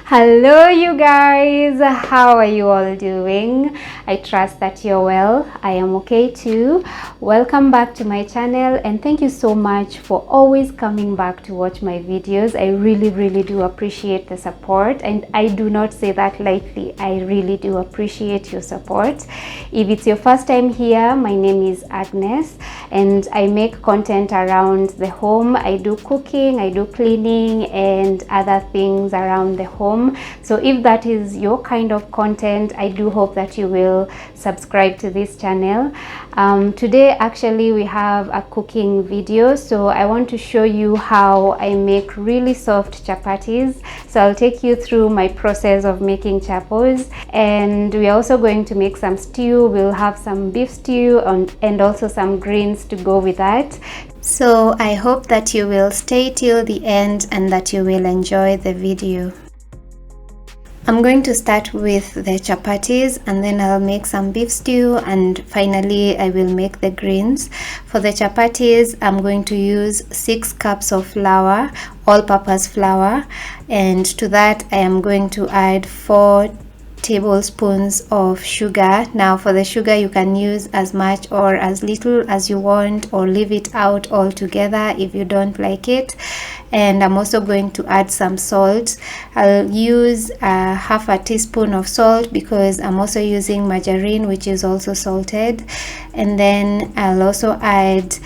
Hello, you guys. How are you all doing? I trust that you're well. I am okay too. Welcome back to my channel, and thank you so much for always coming back to watch my videos. I really do appreciate the support, and I do not say that lightly. I really do appreciate your support. If it's your first time here, my name is Agnes, and I make content around the home. I do cooking, I do cleaning, and other things around the home. So if that is your kind of content, I do hope that you will subscribe to this channel. Today actually we have a cooking video, so I want to show you how I make really soft chapatis. So I'll take you through my process of making chapos, and we're also going to make some stew. We'll have some beef stew and also some greens to go with that. So I hope that you will stay till the end and that you will enjoy the video. I'm going to start with the chapatis, and then I'll make some beef stew, and finally I will make the greens. For the chapatis, I'm going to use 6 cups of flour, all-purpose flour, and to that I am going to add 4 tablespoons of sugar. Now for the sugar, you can use as much or as little as you want, or leave it out altogether if you don't like it. And I'm also going to add some salt. I'll use half a teaspoon of salt because I'm also using margarine, which is also salted. And then I'll also add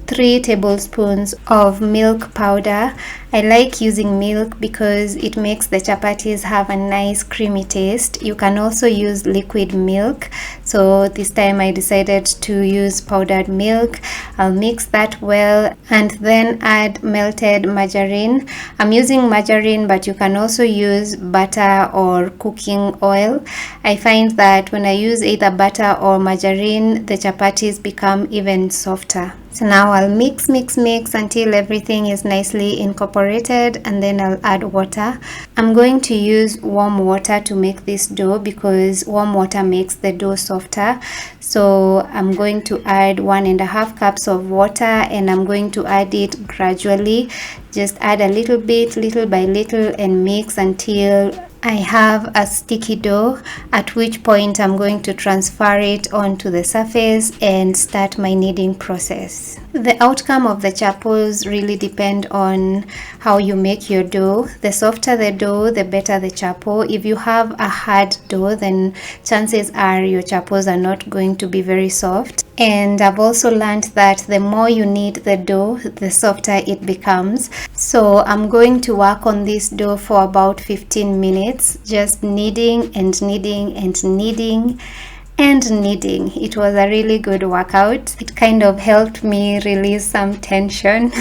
3 tablespoons of milk powder. I like using milk because it makes the chapatis have a nice creamy taste. You can also use liquid milk, so this time I decided to use powdered milk. I'll mix that well and then add melted margarine. I'm using margarine, but you can also use butter or cooking oil. I find that when I use either butter or margarine, the chapatis become even softer. So now I'll mix until everything is nicely incorporated, and then I'll add water. I'm going to use warm water to make this dough because warm water makes the dough softer. So I'm going to add 1.5 cups of water, and I'm going to add it gradually. Just add a little bit, little by little, and mix until I have a sticky dough, at which point I'm going to transfer it onto the surface and start my kneading process. The outcome of the chapos really depend on how you make your dough. The softer the dough, the better the chapo. If you have a hard dough, then chances are your chapos are not going to be very soft. And I've also learned that the more you knead the dough, the softer it becomes. So I'm going to work on this dough for about 15 minutes, just kneading and kneading and kneading and kneading. It was a really good workout. It kind of helped me release some tension.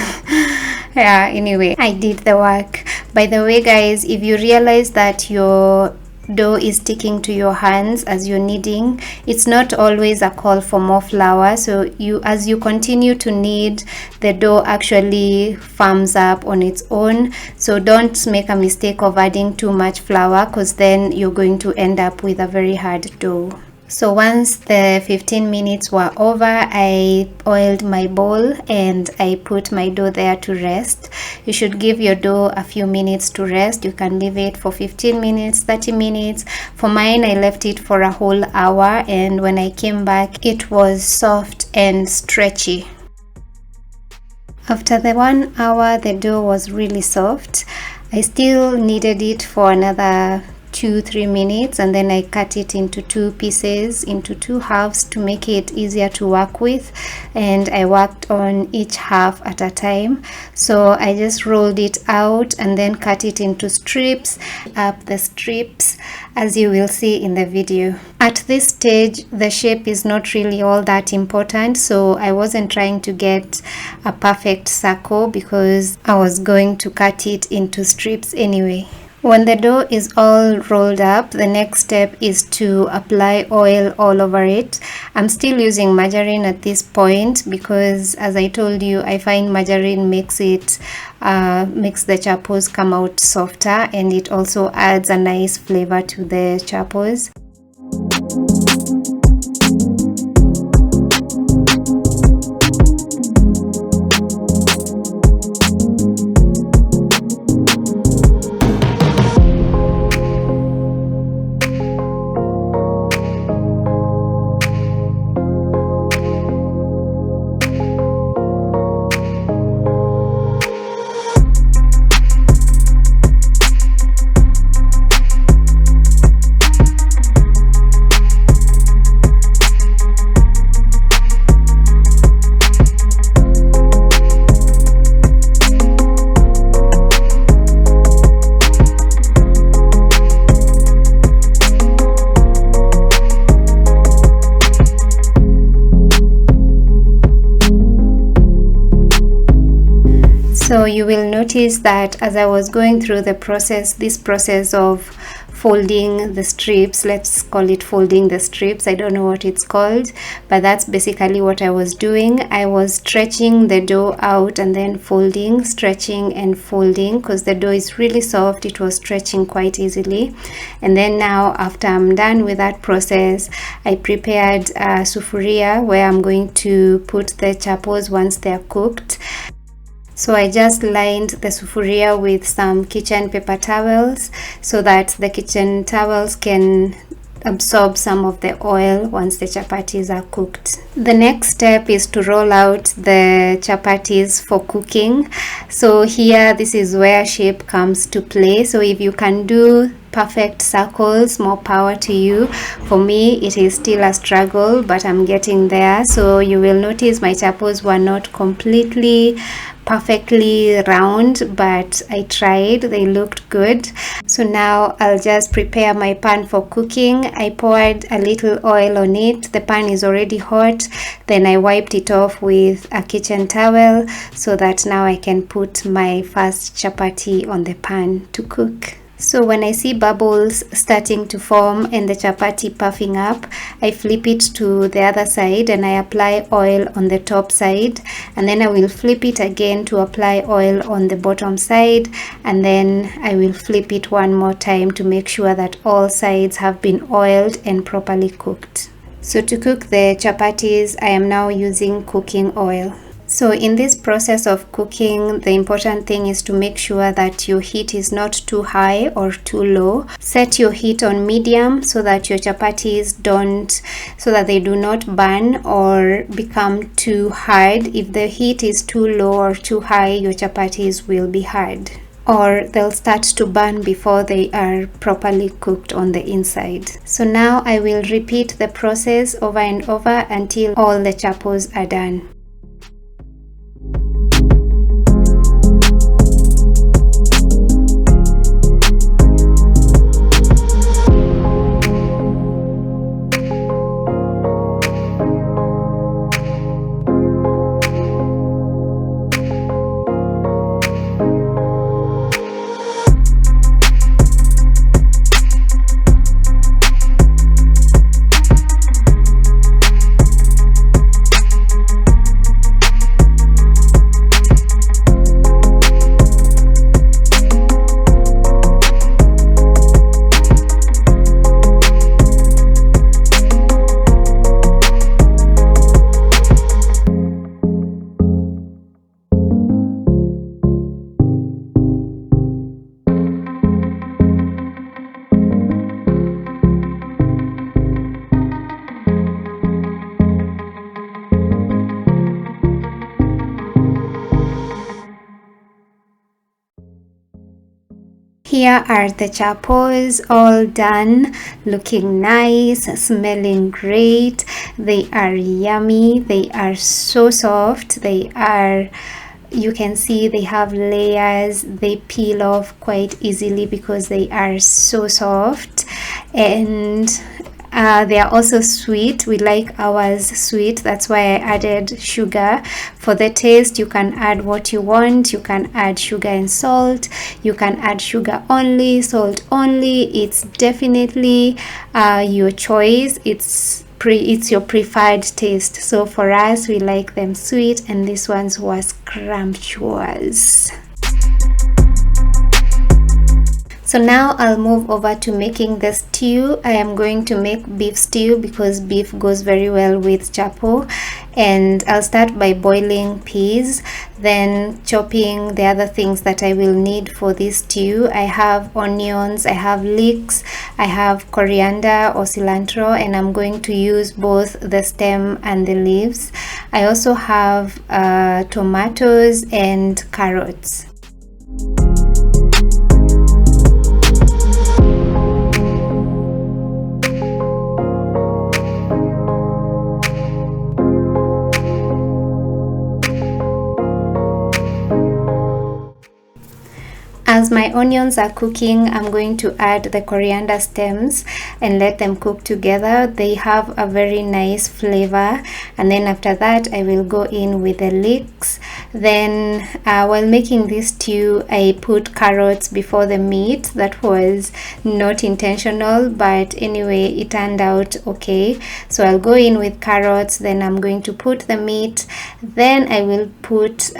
Yeah, anyway, I did the work. By the way, guys, if you realize that your dough is sticking to your hands as you're kneading, it's not always a call for more flour. So as you continue to knead, the dough actually firms up on its own. So don't make a mistake of adding too much flour, because then you're going to end up with a very hard dough. So once the 15 minutes were over, I oiled my bowl and I put my dough there to rest. You should give your dough a few minutes to rest. You can leave it for 15 minutes, 30 minutes. For mine, I left it for a whole hour, and when I came back, it was soft and stretchy. After the 1 hour, the dough was really soft. I still kneaded it for another 2-3 minutes, and then I cut it into 2 pieces, into 2 halves, to make it easier to work with, and I worked on each half at a time. So I just rolled it out and then cut it into strips, up the strips, as you will see in the video. At this stage, the shape is not really all that important, so I wasn't trying to get a perfect circle because I was going to cut it into strips anyway. When the dough is all rolled up, the next step is to apply oil all over it. I'm still using margarine at this point because, as I told you, I find margarine makes the chapos come out softer, and it also adds a nice flavor to the chapos. you will notice that as I was going through the process, this process of folding the strips, let's call it folding the strips, I don't know what it's called, but that's basically what I was doing. I was stretching the dough out and then folding, stretching and folding, because the dough is really soft. It was stretching quite easily. And then now, after I'm done with that process, I prepared a sufuria where I'm going to put the chapos once they're cooked. So I just lined the sufuria with some kitchen paper towels so that the kitchen towels can absorb some of the oil once the chapatis are cooked. The next step is to roll out the chapatis for cooking. So here, this is where shape comes to play. So if you can do perfect circles, more power to you. For me, it is still a struggle, but I'm getting there. So you will notice my chapos were not completely perfectly round, but I tried. They looked good. So now I'll just prepare my pan for cooking. I poured a little oil on it. The pan is already hot. Then I wiped it off with a kitchen towel so that now I can put my first chapati on the pan to cook. So when I see bubbles starting to form and the chapati puffing up, I flip it to the other side and I apply oil on the top side, and then I will flip it again to apply oil on the bottom side, and then I will flip it one more time to make sure that all sides have been oiled and properly cooked. So to cook the chapatis, I am now using cooking oil. So in this process of cooking, the important thing is to make sure that your heat is not too high or too low. Set your heat on medium so that your chapatis they do not burn or become too hard. If the heat is too low or too high, your chapatis will be hard, or they'll start to burn before they are properly cooked on the inside. So now I will repeat the process over and over until all the chapos are done. Here are the chapos all done, looking nice, smelling great. They are yummy. They are so soft. You can see they have layers. They peel off quite easily because they are so soft, and they are also sweet. We like ours sweet. That's why I added sugar. For the taste, you can add what you want. You can add sugar and salt. You can add sugar only, salt only. It's definitely your choice. It's your preferred taste. So for us, we like them sweet, and this one was scrumptious. So now I'll move over to making the stew. I am going to make beef stew because beef goes very well with chapo. And I'll start by boiling peas, then chopping the other things that I will need for this stew. I have onions, I have leeks, I have coriander or cilantro, and I'm going to use both the stem and the leaves. I also have tomatoes and carrots. As my onions are cooking, I'm going to add the coriander stems and let them cook together. They have a very nice flavor. And then after that, I will go in with the leeks. Then while making this stew, I put carrots before the meat. That was not intentional, but anyway, it turned out okay. So I'll go in with carrots, then I'm going to put the meat, then I will put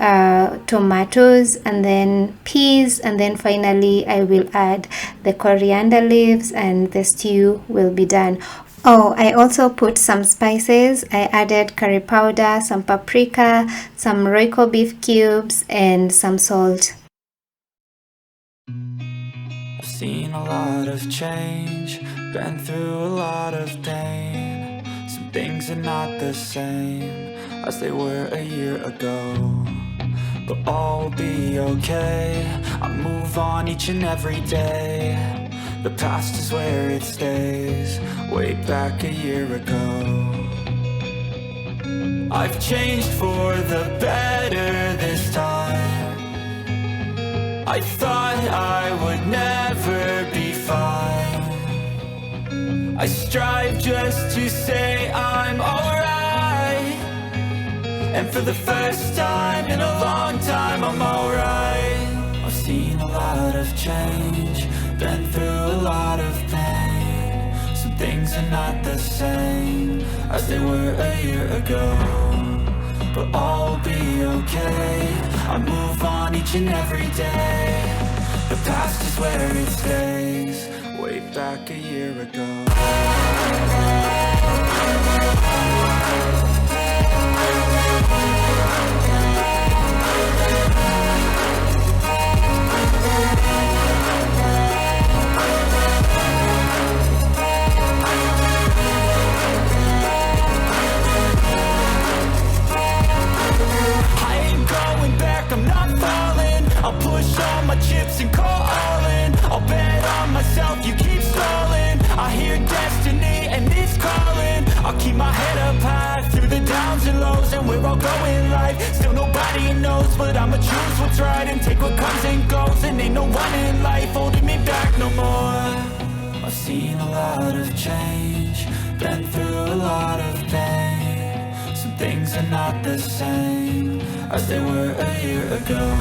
tomatoes, and then peas, and then finally I will add the coriander leaves, and the stew will be done. Oh, I also put some spices. I added curry powder, some paprika, some Royco beef cubes, and some salt. I've seen a lot of change, been through a lot of pain. Some things are not the same as they were a year ago, but all will be okay. I move on each and every day. The past is where it stays, way back a year ago. I've changed for the better this time. I thought I would never be fine. I strive just to say I'm alright, and for the first time in a long time I'm alright. I've seen a lot of change, been through a lot of pain. Some things are not the same as they were a year ago, but all will be okay. I move on each and every day. The past is where it stays, way back a year ago. I'll push all my chips and call all in. I'll bet on myself, you keep stalling. I hear destiny and it's calling. I'll keep my head up high through the downs and lows, and we're all going life. Still nobody knows, but I'ma choose what's right and take what comes and goes. And ain't no one in life holding me back no more. I've seen a lot of change, been through a lot of pain. Some things are not the same as they were a year ago.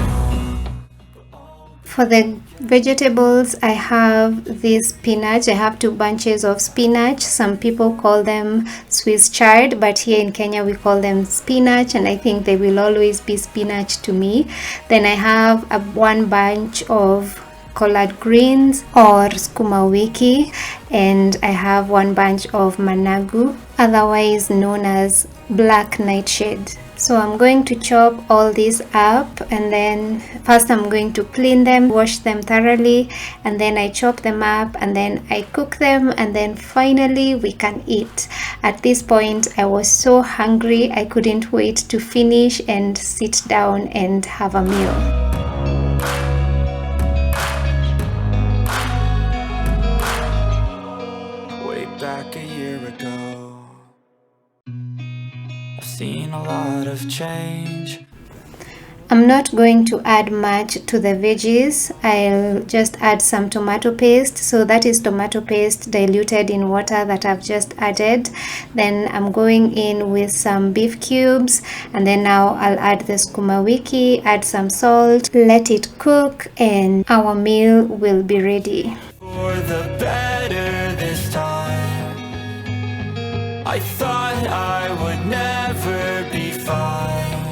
For the vegetables, I have this spinach. I have 2 bunches of spinach. Some people call them Swiss chard, but here in Kenya we call them spinach, and I think they will always be spinach to me. Then I have 1 bunch of collard greens or sukuma wiki, and I have 1 bunch of managu, otherwise known as black nightshade. So I'm going to chop all these up, and then first I'm going to clean them, wash them thoroughly, and then I chop them up, and then I cook them, and then finally we can eat. At this point I was so hungry, I couldn't wait to finish and sit down and have a meal. Back a year ago, I've seen a lot of change. I'm not going to add much to the veggies. I'll just add some tomato paste. So that is tomato paste diluted in water that I've just added. Then I'm going in with some beef cubes, and then now I'll add the sukuma wiki, add some salt, let it cook, and our meal will be ready. For the better this time. I thought I would never be fine.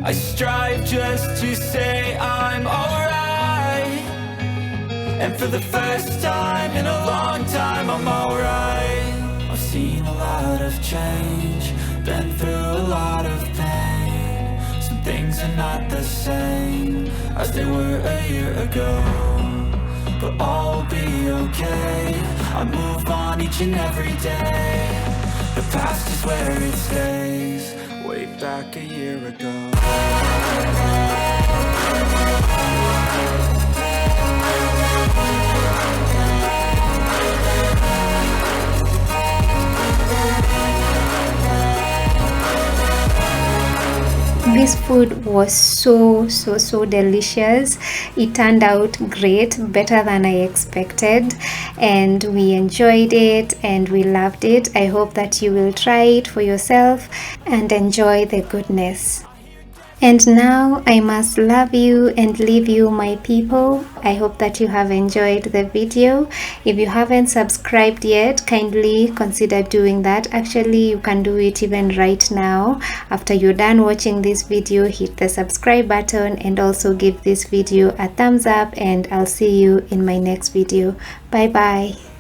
I strive just to say I'm alright, and for the first time in a long time I'm alright. I've seen a lot of change, been through a lot of pain. Some things are not the same as they were a year ago, but all will be okay. I move on each and every day. The past is where it stays, way back a year ago. this food was so delicious. It turned out great, better than I expected, and we enjoyed it and we loved it. I hope that you will try it for yourself and enjoy the goodness. And now I must love you and leave you, my people. I hope that you have enjoyed the video. If you haven't subscribed yet, kindly consider doing that. Actually, you can do it even right now. After you're done watching this video, hit the subscribe button and also give this video a thumbs up, and I'll see you in my next video. Bye bye.